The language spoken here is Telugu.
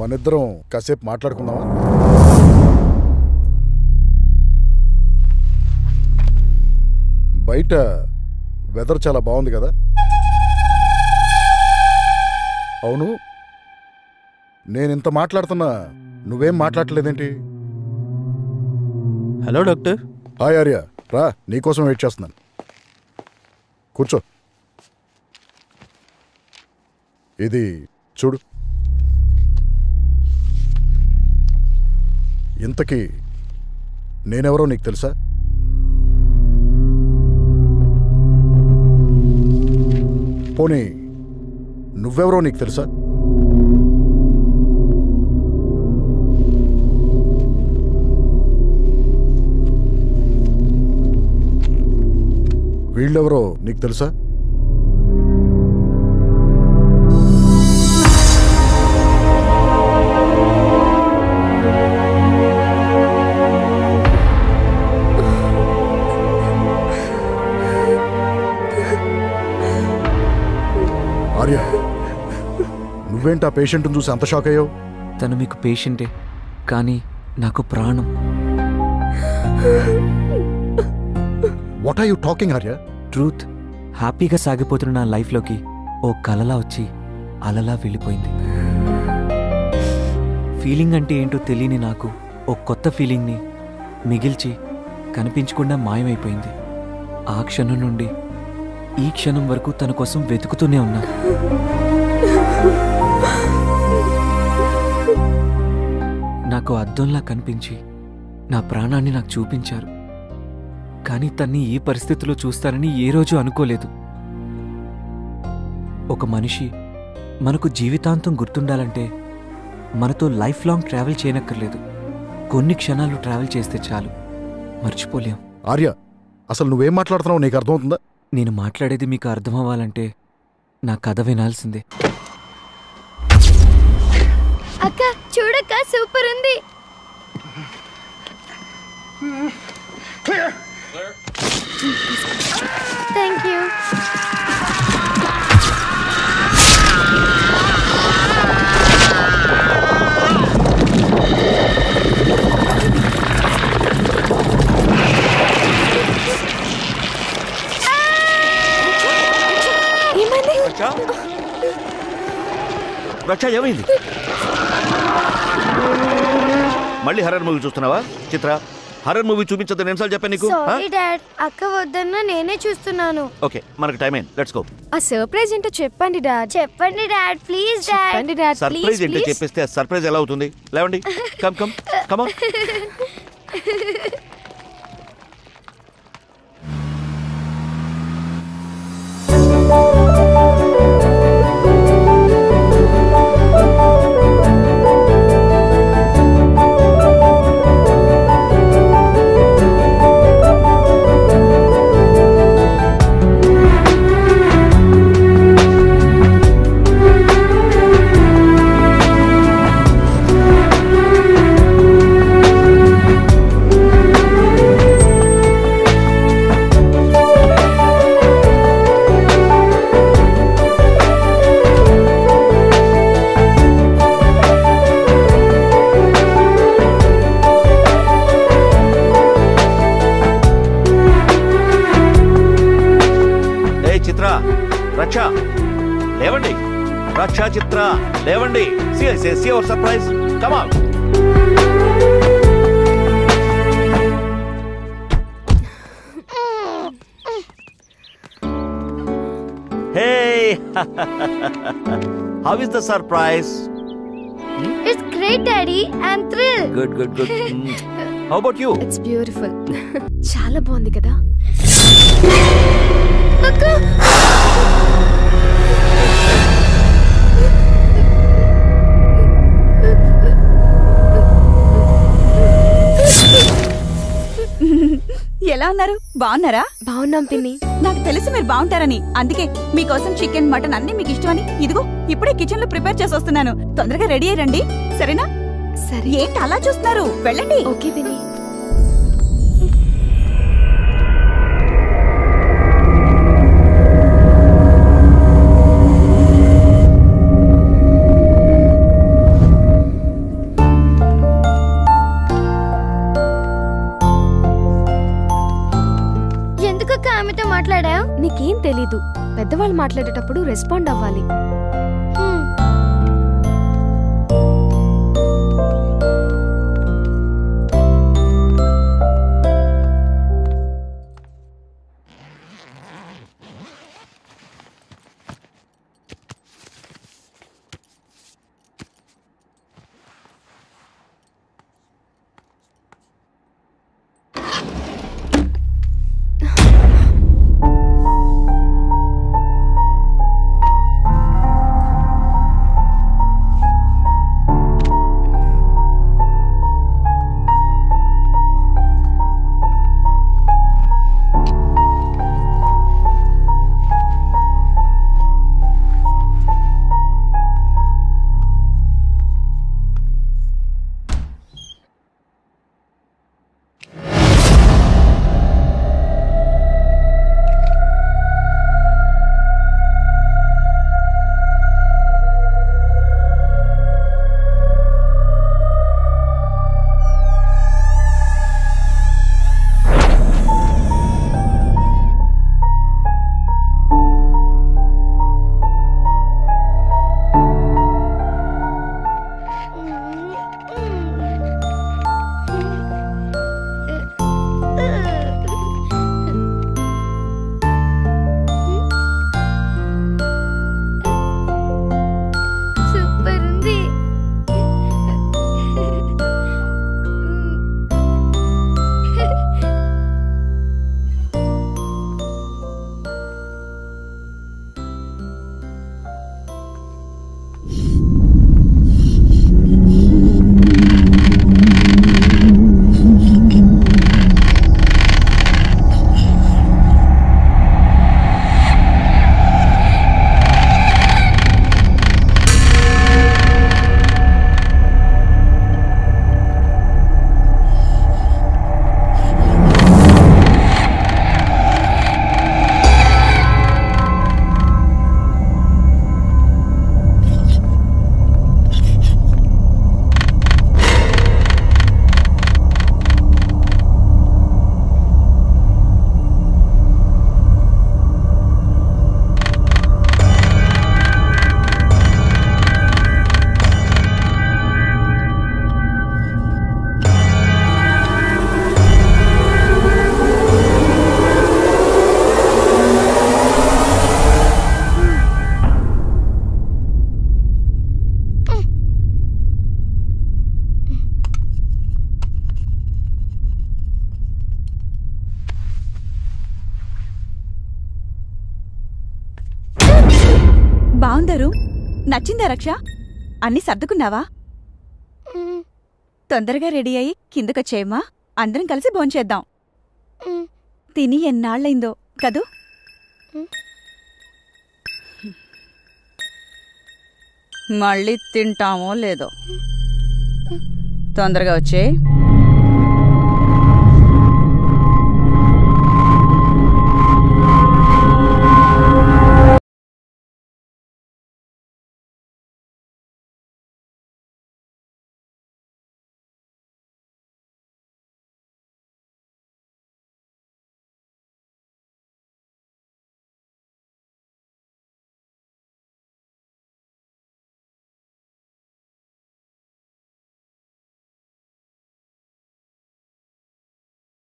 మనిద్దరం కాసేపు మాట్లాడుకుందామా? బయట వెదర్ చాలా బాగుంది కదా? అవును, నేనింత మాట్లాడుతున్నా నువ్వేం మాట్లాడలేదేంటి? Hello doctor. హాయ్ ఆర్య, రా, నీకోసం వెయిట్ చేస్తున్నాను. కూర్చో. ఇది చూడు. ఇంతకీ నేనెవరో నీకు తెలుసా? పోనీ నువ్వెవరో నీకు తెలుసా? వీళ్ళెవరో నీకు తెలుసా? ఆర్య, నువ్వేంటి ఆ పేషెంట్ని చూసి అంత షాక్ అయ్యావు? తను మీకు పేషెంటే, కానీ నాకు ప్రాణం. What are you talking Arya? Truth. హ్యాపీగా సాగిపోతున్న నా లైఫ్లోకి ఓ కలలా వచ్చి అలలా వెళ్ళిపోయింది. ఫీలింగ్ అంటే ఏంటో తెలియని నాకు ఓ కొత్త ఫీలింగ్ని మిగిల్చి కనిపించకుండా మాయమైపోయింది. ఆ క్షణం నుండి ఈ క్షణం వరకు తన కోసం వెతుకుతూనే ఉన్నా. నాకు అద్దంలా కనిపించి నా ప్రాణాన్ని నాకు చూపించారు. కానీ తన్ని ఈ పరిస్థితిలో చూస్తానని ఏ రోజు అనుకోలేదు. ఒక మనిషి మనకు జీవితాంతం గుర్తుండాలంటే మనతో లైఫ్ లాంగ్ ట్రావెల్ చేయనక్కర్లేదు. కొన్ని క్షణాలు ట్రావెల్ చేస్తే చాలు, మర్చిపోలేం. ఆర్య, అసలు నువ్వేం మాట్లాడుతున్నావు నీకు అర్థమవుతుందా? నేను మాట్లాడేది మీకు అర్థమవ్వాలంటే నా కథ వినాల్సిందే. అక్క చూడక్క, సూపర్ ఉంది. Thank you. రక్ష, ఏమైంది? మళ్ళీ హర్రర్ మూవీ చూస్తున్నావా? చిత్ర, హర్రర్ మూవీ చూపించద్దని ఎన్నిసార్లు చెప్పాను నీకు? సారీ డాడ్, అక్క వద్దన్నా నేనే చూస్తున్నాను. ఓకే, మనకు టైం అయింది, లెట్స్ గో. ఆ సర్ప్రైజ్ ఏంటో చెప్పండి డాడ్. చెప్పండి డాడ్, ప్లీజ్ డాడ్. చెప్పండి డాడ్, సర్ప్రైజ్ ఏంటో చెప్పేస్తే ఆ సర్ప్రైజ్ ఎలా అవుతుంది? లేవండి, కమ్ కమ్ కమ్ ఆన్. రక్ష, లేవండి. రక్ష, చిత్ర, లేవండి. See our surprise. Come on. Hey. How is the surprise? It's great daddy and thrill. Good. How about you? It's beautiful. చాలా బాగుంది కదా అక్క. ఎలా ఉన్నారు? బాగున్నారా? బాగున్నాం పిన్ని. నాకు తెలుసు మీరు బాగుంటారని, అందుకే మీకోసం చికెన్ మటన్ అన్ని మీకు ఇష్టమని ఇదిగో ఇప్పుడే కిచెన్ లో ప్రిపేర్ చేసి వస్తున్నాను. తొందరగా రెడీ అయ్యండి, సరేనా? సరే. ఏంటి అలా చూస్తున్నారు? వెళ్ళండి. ఓకే పిన్ని. మాట్లాడావు? నీకేం తెలీదు. పెద్దవాళ్ళు మాట్లాడేటప్పుడు రెస్పాండ్ అవ్వాలి. బాగుందరు. నచ్చిందా రక్ష? అన్ని సర్దుకున్నావా? తొందరగా రెడీ అయ్యి కిందకొచ్చేయమ్మా. అందరం కలిసి భోంచేద్దాం. తిని ఎన్నాళ్ళైందో కదూ. మళ్ళీ తింటామో లేదో. తొందరగా వచ్చే.